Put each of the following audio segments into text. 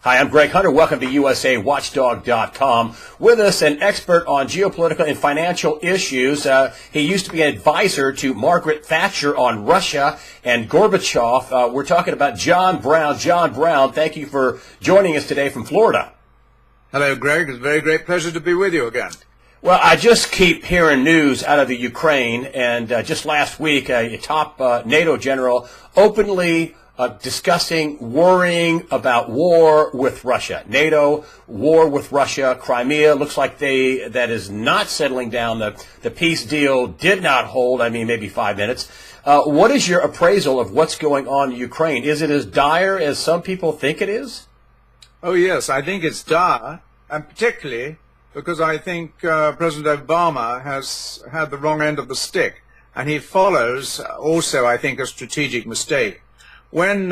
Hi, I'm Greg Hunter. Welcome to USAWatchdog.com. With us, an expert on geopolitical and financial issues. He used to be an advisor to Margaret Thatcher on Russia and Gorbachev. We're talking about John Browne. John Browne, thank you for joining us today from Florida. Hello, Greg. It's a very great pleasure to be with you again. Well, I just keep hearing news out of the Ukraine, and just last week, a top NATO general openly discussing, worrying about war with Russia. NATO, war with Russia, Crimea, looks like that is not settling down. The peace deal did not hold, maybe 5 minutes. What is your appraisal of what's going on in Ukraine? Is it as dire as some people think it is? Oh, yes, I think it's dire, and particularly because I think President Obama has had the wrong end of the stick, and he follows also, I think, a strategic mistake. When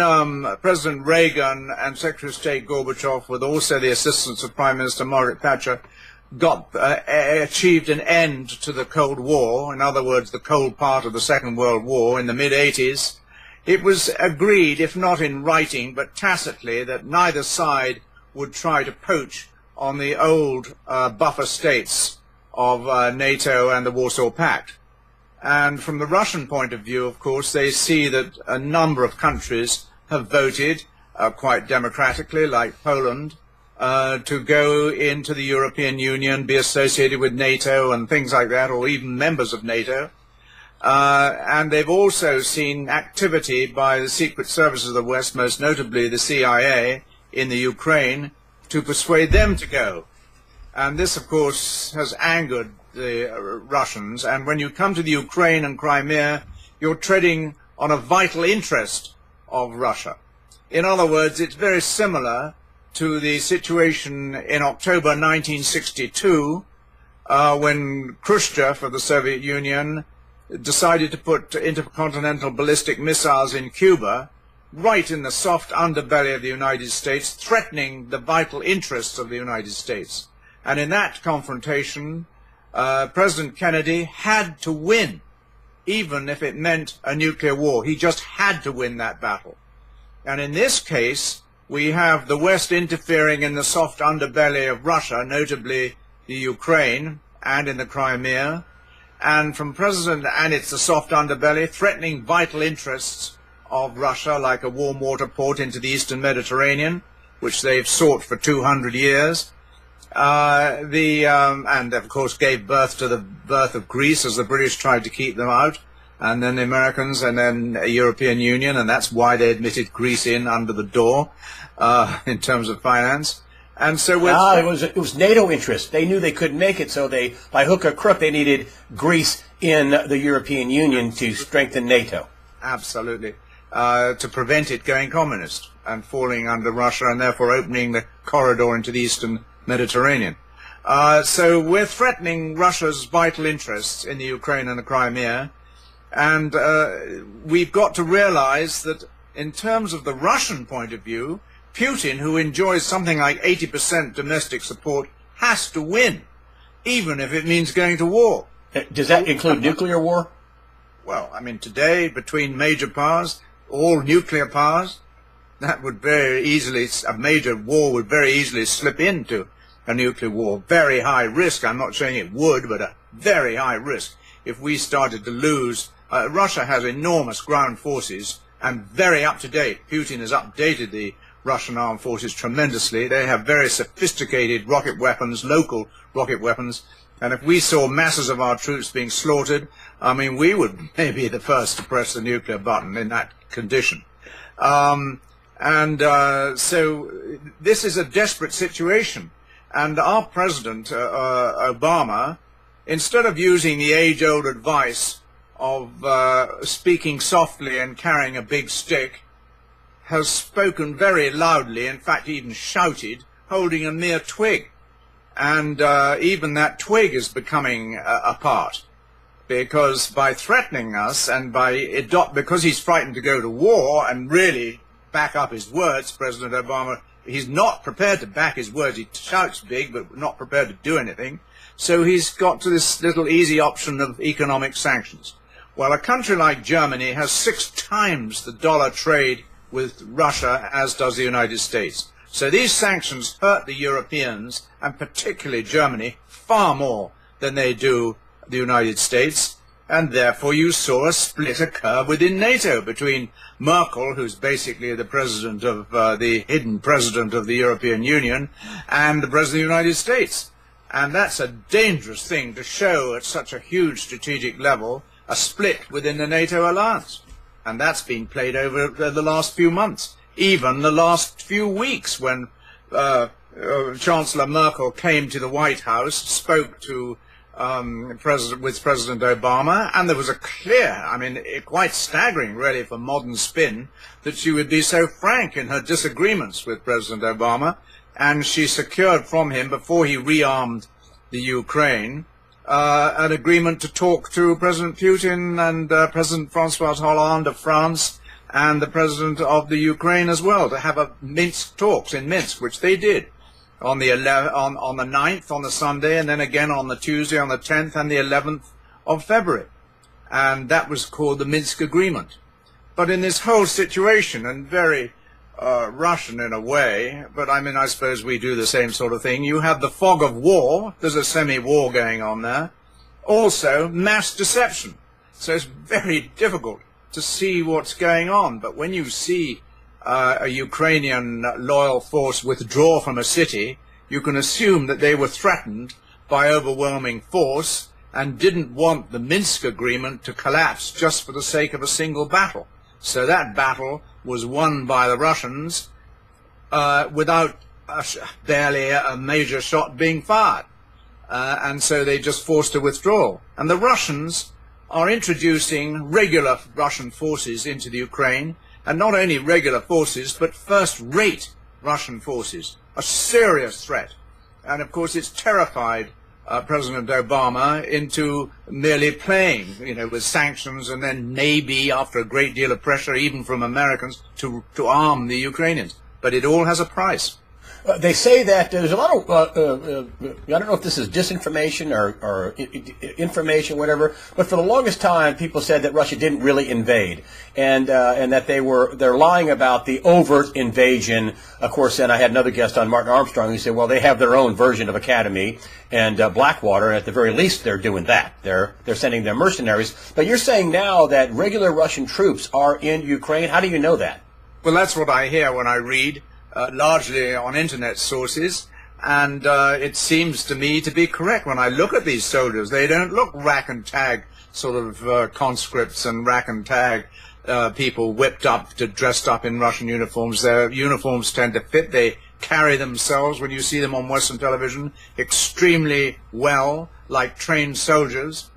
President Reagan and Secretary of State Gorbachev, with also the assistance of Prime Minister Margaret Thatcher, achieved an end to the Cold War, in other words, the cold part of the Second World War in the mid-80s, it was agreed, if not in writing, but tacitly, that neither side would try to poach on the old buffer states of NATO and the Warsaw Pact. And from the Russian point of view, of course, they see that a number of countries have voted quite democratically, like Poland, to go into the European Union, be associated with NATO and things like that, or even members of NATO. And they've also seen activity by the secret services of the West, most notably the CIA, in the Ukraine, to persuade them to go. And this, of course, has angered the Russians, and when you come to the Ukraine and Crimea, you're treading on a vital interest of Russia. In other words, it's very similar to the situation in October 1962, when Khrushchev of the Soviet Union decided to put intercontinental ballistic missiles in Cuba, right in the soft underbelly of the United States, threatening the vital interests of the United States. And in that confrontation, President Kennedy had to win, even if it meant a nuclear war. He just had to win that battle. And in this case, we have the West interfering in the soft underbelly of Russia, notably the Ukraine and in the Crimea, and it's the soft underbelly threatening vital interests of Russia, like a warm water port into the Eastern Mediterranean, which they've sought for 200 years. And of course gave birth to the birth of Greece as the British tried to keep them out, and then the Americans, and then the European Union, and that's why they admitted Greece in under the door in terms of finance. And so it was NATO interest. They knew they couldn't make it, so they, by hook or crook, they needed Greece in the European Union to strengthen NATO. Absolutely. To prevent it going communist and falling under Russia, and therefore opening the corridor into the Eastern Mediterranean. So we're threatening Russia's vital interests in the Ukraine and the Crimea, and we've got to realize that in terms of the Russian point of view, Putin, who enjoys something like 80% domestic support, has to win, even if it means going to war. Does that include nuclear war? Well, today, between major powers, all nuclear powers, that would very easily, a major war would very easily slip into a nuclear war. Very high risk. I'm not saying it would, but a very high risk if we started to lose. Russia has enormous ground forces and very up to date. Putin has updated the Russian armed forces tremendously. They have very sophisticated rocket weapons, local rocket weapons. And if we saw masses of our troops being slaughtered, we would maybe be the first to press the nuclear button in that condition. So this is a desperate situation. And our President, Obama, instead of using the age-old advice of speaking softly and carrying a big stick, has spoken very loudly, in fact even shouted, holding a mere twig. And even that twig is becoming apart, because by threatening us and because he's frightened to go to war and really back up his words, President Obama, he's not prepared to back his words. He shouts big, but not prepared to do anything. So he's got to this little easy option of economic sanctions. Well, a country like Germany has 6 times the dollar trade with Russia as does the United States. So these sanctions hurt the Europeans, and particularly Germany, far more than they do the United States. And therefore you saw a split occur within NATO between Merkel, who's basically the president of the hidden president of the European Union, and the president of the United States. And that's a dangerous thing to show at such a huge strategic level, a split within the NATO alliance. And that's been played over the last few months, even the last few weeks, when Chancellor Merkel came to the White House, spoke to with President Obama, and there was a clear, I mean, quite staggering really for modern spin, that she would be so frank in her disagreements with President Obama, and she secured from him, before he rearmed the Ukraine, an agreement to talk to President Putin and President Francois Hollande of France and the President of the Ukraine as well, to have a Minsk talks in Minsk, which they did. On the 9th, on the Sunday, and then again on the Tuesday, on the 10th and the 11th of February. And that was called the Minsk Agreement. But in this whole situation, and very Russian in a way, but I mean, I suppose we do the same sort of thing, you have the fog of war, there's a semi-war going on there, also mass deception. So it's very difficult to see what's going on. But when you see a Ukrainian loyal force withdraw from a city, you can assume that they were threatened by overwhelming force and didn't want the Minsk agreement to collapse just for the sake of a single battle. So that battle was won by the Russians without barely a major shot being fired. And so they just forced a withdrawal. And the Russians are introducing regular Russian forces into the Ukraine, and not only regular forces, but first-rate Russian forces, a serious threat. And of course it's terrified President Obama into merely playing, with sanctions, and then maybe, after a great deal of pressure, even from Americans, to arm the Ukrainians. But it all has a price. They say that there's a lot of, I don't know if this is disinformation or information, whatever, but for the longest time people said that Russia didn't really invade, and that they're lying about the overt invasion. Of course, then I had another guest on, Martin Armstrong, who said, well, they have their own version of Academy and Blackwater, and at the very least they're doing that. They're sending their mercenaries. But you're saying now that regular Russian troops are in Ukraine. How do you know that? Well, that's what I hear when I read. Largely on internet sources, and it seems to me to be correct. When I look at these soldiers, they don't look rack and tag sort of conscripts and rack and tag people dressed up in Russian uniforms. Their uniforms tend to fit. They carry themselves, when you see them on Western television, extremely well, like trained soldiers.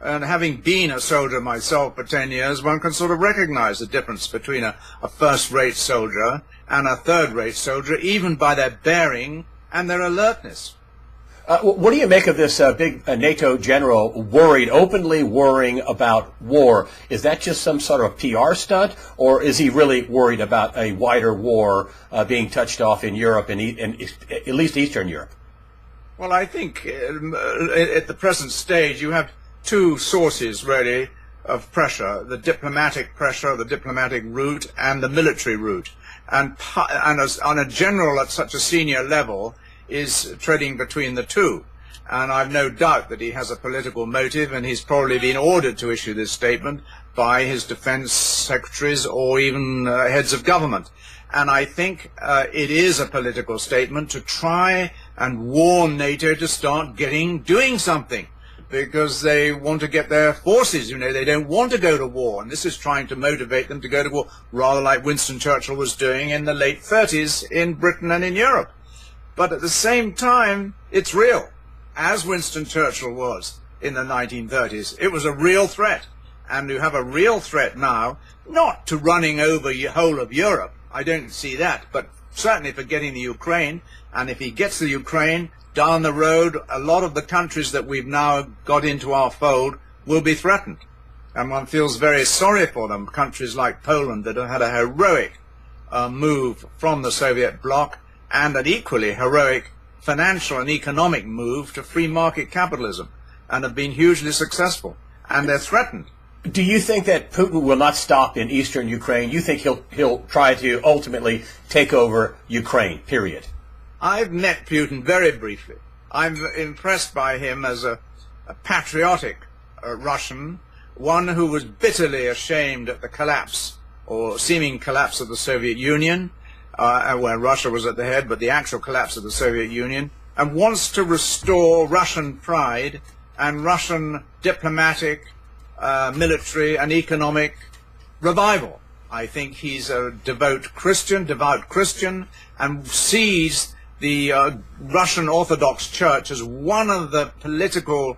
And having been a soldier myself for 10 years, one can sort of recognize the difference between a first-rate soldier and a third-rate soldier, even by their bearing and their alertness. What do you make of this big NATO general openly worrying about war? Is that just some sort of PR stunt, or is he really worried about a wider war being touched off in Europe, and at least Eastern Europe? Well, I think at the present stage you have two sources, really, of pressure: the diplomatic pressure, the diplomatic route, and the military route. And on a general at such a senior level is treading between the two. And I've no doubt that he has a political motive, and he's probably been ordered to issue this statement by his defense secretaries or even heads of government. And I think it is a political statement to try and warn NATO to start doing something, because they want to get their forces, they don't want to go to war. And this is trying to motivate them to go to war, rather like Winston Churchill was doing in the late 30s in Britain and in Europe. But at the same time, it's real, as Winston Churchill was in the 1930s. It was a real threat. And you have a real threat now, not to running over the whole of Europe. I don't see that, but certainly for getting the Ukraine. And if he gets the Ukraine, down the road, a lot of the countries that we've now got into our fold will be threatened. And one feels very sorry for them, countries like Poland that have had a heroic move from the Soviet bloc, and an equally heroic financial and economic move to free market capitalism, and have been hugely successful. And they're threatened. Do you think that Putin will not stop in eastern Ukraine? You think he'll try to ultimately take over Ukraine, period? I've met Putin very briefly. I'm impressed by him as a patriotic Russian, one who was bitterly ashamed at the collapse or seeming collapse of the Soviet Union, where Russia was at the head, but the actual collapse of the Soviet Union, and wants to restore Russian pride and Russian diplomatic, military and economic revival. I think he's a devout Christian, and sees the Russian Orthodox Church as one of the political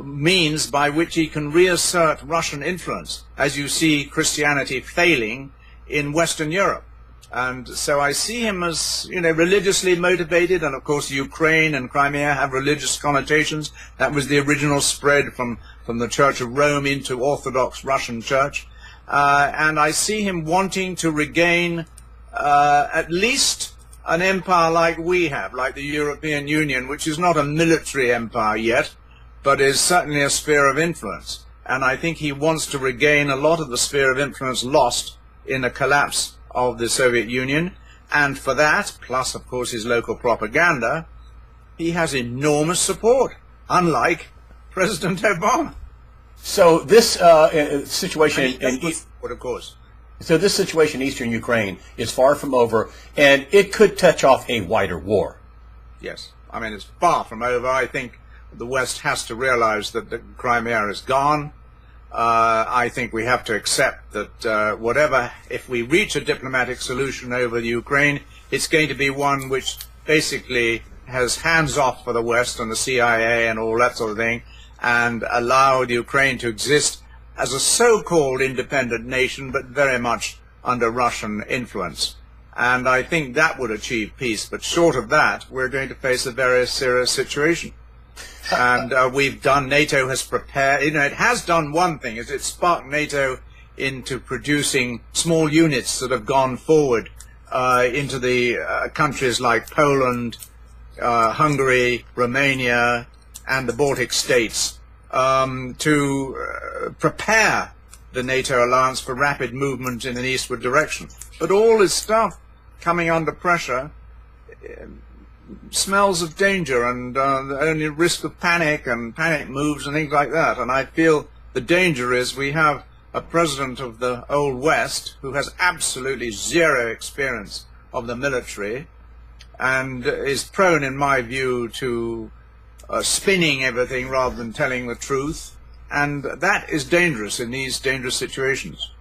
means by which he can reassert Russian influence, as you see Christianity failing in Western Europe. And so I see him as, religiously motivated, and of course Ukraine and Crimea have religious connotations. That was the original spread from the Church of Rome into Orthodox Russian Church. And I see him wanting to regain at least an empire like we have, like the European Union, which is not a military empire yet, but is certainly a sphere of influence. And I think he wants to regain a lot of the sphere of influence lost in the collapse of the Soviet Union. And for that, plus of course his local propaganda, he has enormous support, unlike President Obama. So this situation of course. So this situation in eastern Ukraine is far from over, and it could touch off a wider war. Yes, I mean, it's far from over. I think the West has to realize that the Crimea is gone. I think we have to accept that if we reach a diplomatic solution over the Ukraine, it's going to be one which basically has hands off for the West and the CIA and all that sort of thing, and allow the Ukraine to exist as a so-called independent nation, but very much under Russian influence. And I think that would achieve peace. But short of that, we're going to face a very serious situation. And NATO has prepared, it has done one thing, is it sparked NATO into producing small units that have gone forward into the countries like Poland, Hungary, Romania, and the Baltic states, to prepare the NATO alliance for rapid movement in an eastward direction. But all this stuff coming under pressure smells of danger and only risk of panic and panic moves and things like that. And I feel the danger is we have a president of the Old West who has absolutely zero experience of the military and is prone, in my view, to spinning everything rather than telling the truth. And that is dangerous in these dangerous situations.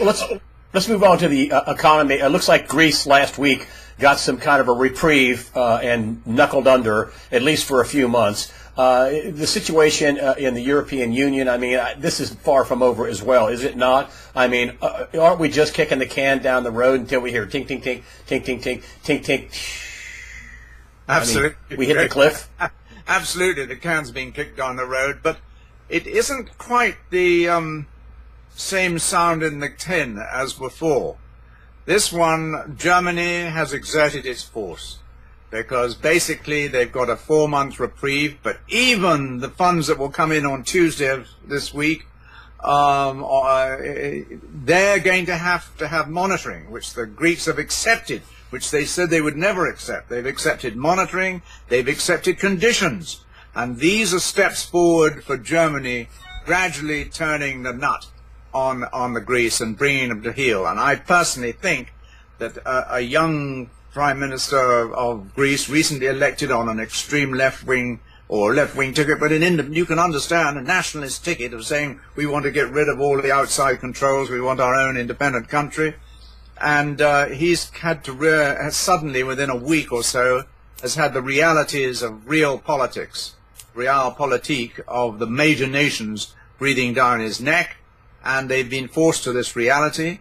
Let's move on to the economy. It looks like Greece last week got some kind of a reprieve and knuckled under, at least for a few months. The situation in the European Union, I mean, this is far from over as well, is it not? I mean, aren't we just kicking the can down the road until we hear tink, tink, tink, tink, tink, tink, tink, tink? Absolutely. I mean, we hit the cliff? Absolutely, the can's being kicked down the road, but it isn't quite the same sound in the tin as before. This one, Germany has exerted its force, because basically they've got a 4-month reprieve, but even the funds that will come in on Tuesday of this week, they're going to have monitoring, which the Greeks have accepted, which they said they would never accept. They've accepted monitoring, they've accepted conditions, and these are steps forward for Germany gradually turning the nut on the Greece and bringing them to heel. And I personally think that a young Prime Minister of Greece, recently elected on an extreme left-wing or left-wing ticket, but you can understand a nationalist ticket of saying we want to get rid of all the outside controls, we want our own independent country. And he's had to suddenly, within a week or so, has had the realities of real politics, realpolitik of the major nations breathing down his neck, and they've been forced to this reality.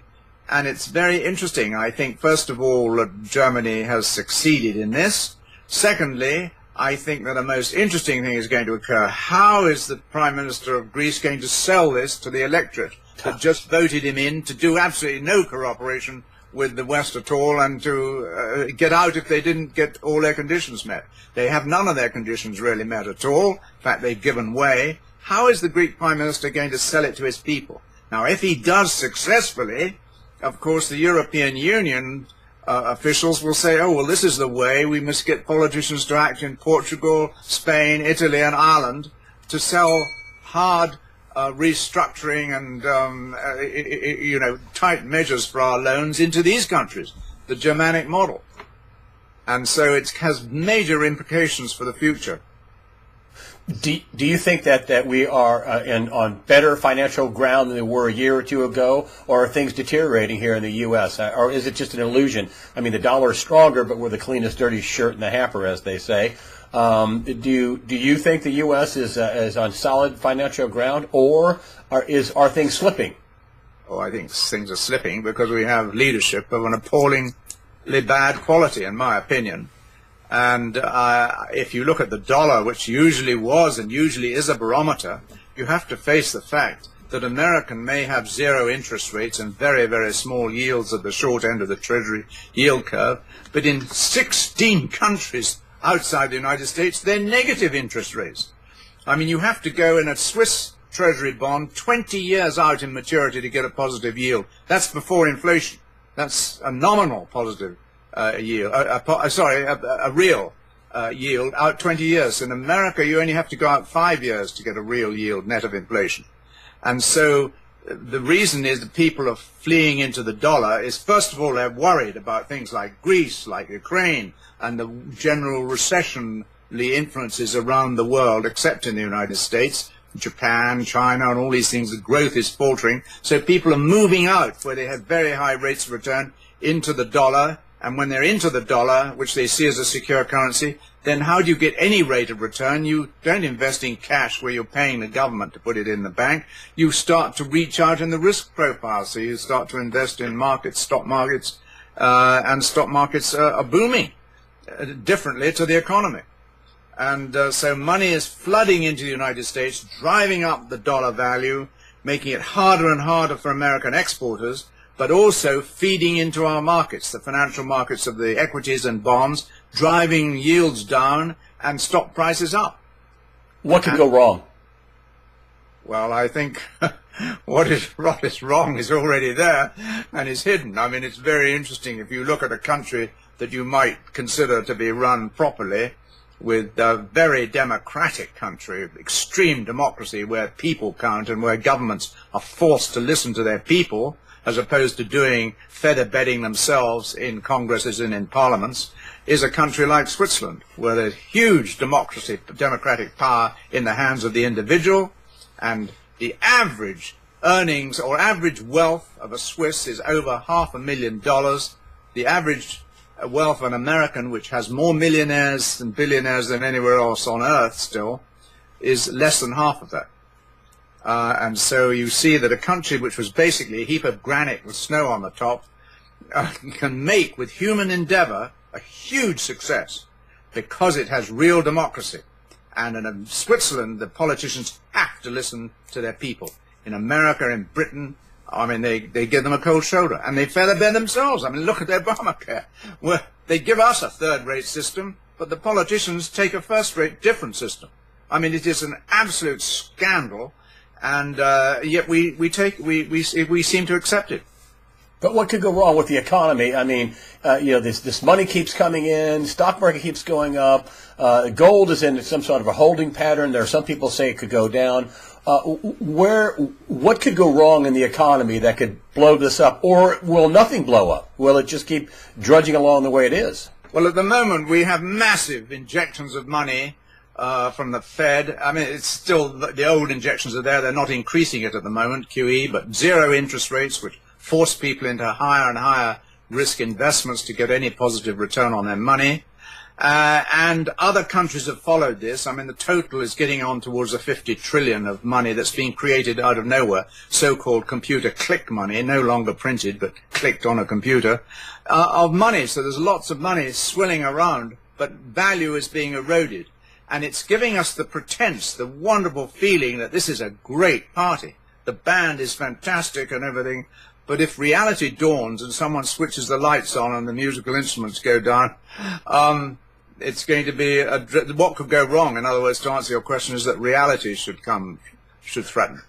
And it's very interesting. I think, first of all, that Germany has succeeded in this. Secondly, I think that a most interesting thing is going to occur. How is the Prime Minister of Greece going to sell this to the electorate that just voted him in to do absolutely no cooperation with the West at all, and to get out if they didn't get all their conditions met? They have none of their conditions really met at all. In fact, they've given way. how is the Greek Prime Minister going to sell it to his people? Now, if he does successfully, of course, the European Union officials will say, oh, well, this is the way we must get politicians to act in Portugal, Spain, Italy, and Ireland to sell hard restructuring and, tight measures for our loans into these countries, the Germanic model. And so it has major implications for the future. Do you think that we are on better financial ground than we were a year or two ago, or are things deteriorating here in the U.S., or is it just an illusion? I mean, the dollar is stronger, but we're the cleanest, dirty shirt in the hamper, as they say. Do you think the U.S. is on solid financial ground, or are things slipping? Oh, I think things are slipping because we have leadership of an appallingly bad quality, in my opinion. And if you look at the dollar, which usually was and usually is a barometer, you have to face the fact that America may have zero interest rates and very, very small yields at the short end of the Treasury yield curve, but in 16 countries outside the United States, they're negative interest rates. I mean, you have to go in a Swiss Treasury bond 20 years out in maturity to get a positive yield. That's before inflation. That's a nominal positive yield, a real yield out 20 years. In America, you only have to go out 5 years to get a real yield net of inflation. And so the reason is that people are fleeing into the dollar is, first of all, they're worried about things like Greece, like Ukraine, and the general recessionary influences around the world, except in the United States, Japan, China, and all these things. The growth is faltering. So people are moving out where they have very high rates of return into the dollar. And when they're into the dollar, which they see as a secure currency, then how do you get any rate of return? You don't invest in cash where you're paying the government to put it in the bank. You start to reach out in the risk profile. So you start to invest in markets, stock markets, and stock markets are booming differently to the economy. And so money is flooding into the United States, driving up the dollar value, making it harder and harder for American exporters, but also feeding into our markets, the financial markets of the equities and bonds, driving yields down and stock prices up. What could go wrong? Well, I think what is wrong is already there and is hidden. I mean, it's very interesting if you look at a country that you might consider to be run properly, with a very democratic country, extreme democracy, where people count and where governments are forced to listen to their people, as opposed to doing feather bedding themselves in congresses and in parliaments, is a country like Switzerland, where there's huge democracy, democratic power in the hands of the individual, and the average earnings or average wealth of a Swiss is over $500,000. The average wealth of an American, which has more millionaires and billionaires than anywhere else on earth still, is less than half of that. And so you see that a country which was basically a heap of granite with snow on the top can make, with human endeavor, a huge success because it has real democracy. And in Switzerland, the politicians have to listen to their people. In America, in Britain, I mean, they give them a cold shoulder, and they feather bed themselves. I mean, look at Obamacare, where they give us a third-rate system, but the politicians take a first-rate different system. I mean, it is an absolute scandal, and yet we seem to accept it. But what could go wrong with the economy? I mean, this money keeps coming in, stock market keeps going up, gold is in some sort of a holding pattern. There are some people say it could go down. What could go wrong in the economy that could blow this up, or will nothing blow up? Will it just keep drudging along the way it is? Well, at the moment we have massive injections of money from the Fed. I mean, it's still the old injections are there. They're not increasing it at the moment, QE, but zero interest rates, which force people into higher and higher risk investments to get any positive return on their money. And other countries have followed this. I mean, the total is getting on towards the 50 trillion of money that's being created out of nowhere, so-called computer click money, no longer printed, but clicked on a computer, of money. So there's lots of money swilling around, but value is being eroded. And it's giving us the pretense, the wonderful feeling that this is a great party. The band is fantastic and everything. But if reality dawns and someone switches the lights on and the musical instruments go down, it's going to be what could go wrong. In other words, to answer your question, is that reality should threaten.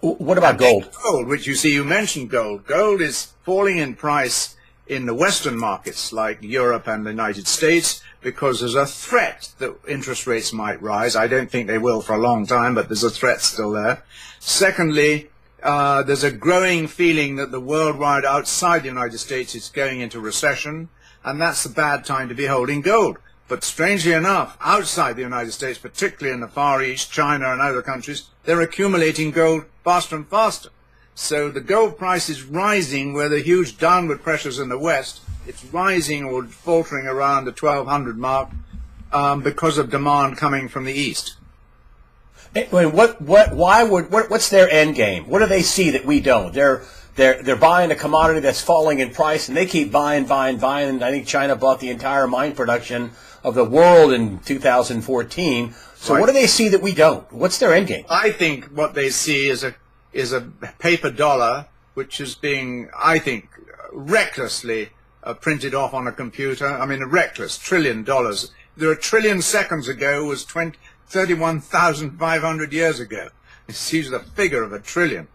What about gold? Gold, which you mentioned gold. Gold is falling in price in the Western markets like Europe and the United States because there's a threat that interest rates might rise. I don't think they will for a long time, but there's a threat still there. Secondly, there's a growing feeling that the world wide outside the United States is going into recession, and that's a bad time to be holding gold. But strangely enough, outside the United States, particularly in the Far East, China and other countries, they're accumulating gold faster and faster. So the gold price is rising where the huge downward pressures in the West. It's rising or faltering around the 1200 mark because of demand coming from the East. What's their end game? What do they see that we don't? They're buying a commodity that's falling in price, and they keep buying. And I think China bought the entire mine production of the world in 2014. So Right. What do they see that we don't? What's their end game? I think what they see is a paper dollar, which is being, I think, recklessly printed off on a computer. I mean, reckless, $1 trillion. There a trillion seconds ago was 31,500 years ago. It's the figure of $1 trillion.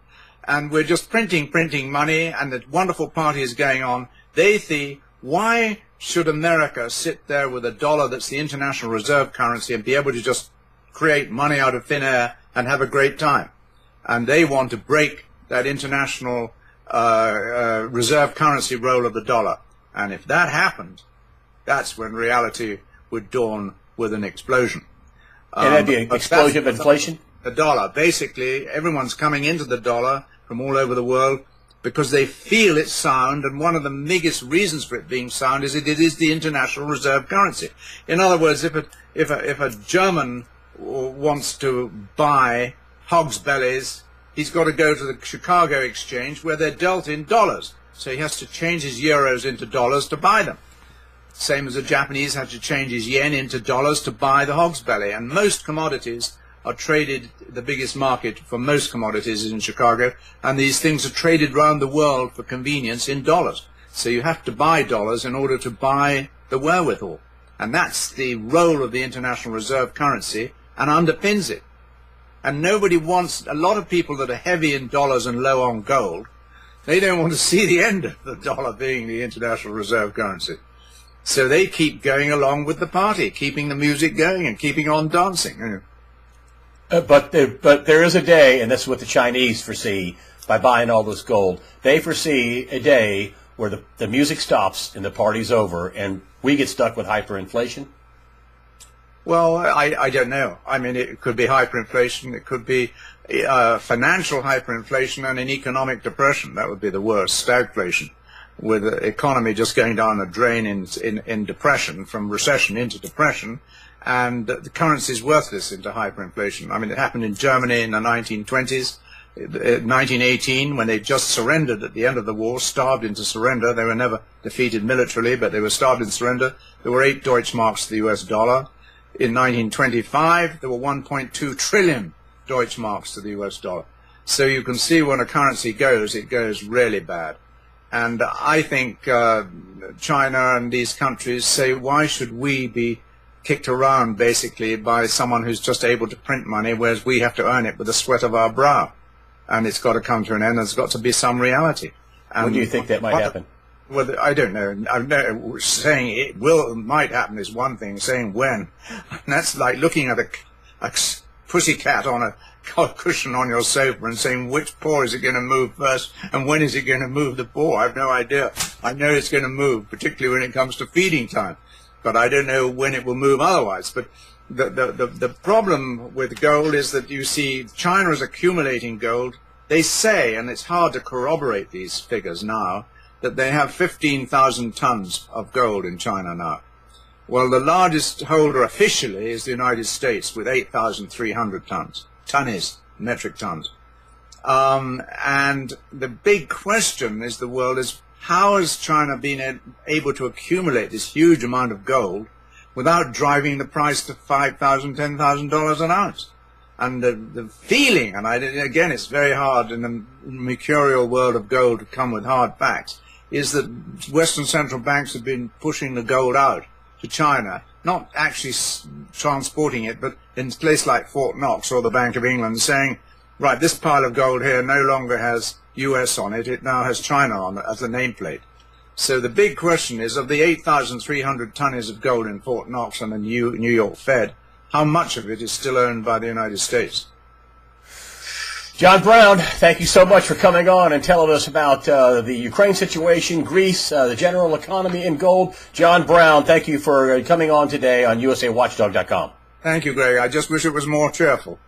And we're just printing money, and the wonderful party is going on. They see, why should America sit there with a dollar that's the international reserve currency and be able to just create money out of thin air and have a great time? And they want to break that international reserve currency role of the dollar. And if that happened, that's when reality would dawn with an explosion. And that'd be an explosion of inflation? The dollar. Basically, everyone's coming into the dollar from all over the world because they feel it's sound, and one of the biggest reasons for it being sound is it is the international reserve currency. In other words, if a German wants to buy hog's bellies, he's got to go to the Chicago exchange where they're dealt in dollars. So he has to change his euros into dollars to buy them. Same as a Japanese had to change his yen into dollars to buy the hog's belly. And most commodities are traded, the biggest market for most commodities is in Chicago, and these things are traded around the world for convenience in dollars. So you have to buy dollars in order to buy the wherewithal. And that's the role of the international reserve currency and underpins it. And nobody wants, a lot of people that are heavy in dollars and low on gold, they don't want to see the end of the dollar being the international reserve currency. So they keep going along with the party, keeping the music going and keeping on dancing. You know. But there is a day, and that's what the Chinese foresee by buying all this gold. They foresee a day where the music stops and the party's over, and we get stuck with hyperinflation. Well, I don't know. I mean, it could be hyperinflation. It could be financial hyperinflation and an economic depression. That would be the worst, stagflation, with the economy just going down the drain in depression, from recession into depression, and the currency is worthless into hyperinflation. I mean, it happened in Germany in the 1920s, 1918, when they just surrendered at the end of the war, starved into surrender. They were never defeated militarily, but they were starved into surrender. There were 8 Deutschmarks to the US dollar. In 1925, there were 1.2 trillion Deutschmarks to the US dollar. So you can see when a currency goes, it goes really bad. And I think China and these countries say, why should we be kicked around basically by someone who's just able to print money, whereas we have to earn it with the sweat of our brow? And it's got to come to an end. There's got to be some reality. And when do you think that might happen? Well, I don't know. Saying it might happen is one thing. Saying when, and that's like looking at a pussycat on a cushion on your sofa and saying which paw is it going to move first and when is it going to move the paw. I have no idea. I know it's going to move, particularly when it comes to feeding time, but I don't know when it will move otherwise. But the problem with gold is that you see China is accumulating gold. They say, and it's hard to corroborate these figures now, that they have 15,000 tons of gold in China now. Well, the largest holder officially is the United States with 8,300 tons. Metric tons. And the big question is how has China been able to accumulate this huge amount of gold without driving the price to $5,000, $10,000 an ounce? And the feeling, and again, it's very hard in the mercurial world of gold to come with hard facts, is that Western central banks have been pushing the gold out to China, not actually transporting it, but in a place like Fort Knox or the Bank of England, saying, right, this pile of gold here no longer has US on it, it now has China on it as a nameplate. So the big question is, of the 8,300 tonnes of gold in Fort Knox and the New York Fed, how much of it is still owned by the United States? John Browne, thank you so much for coming on and telling us about the Ukraine situation, Greece, the general economy, and gold. John Browne, thank you for coming on today on USAWatchdog.com. Thank you, Greg. I just wish it was more cheerful.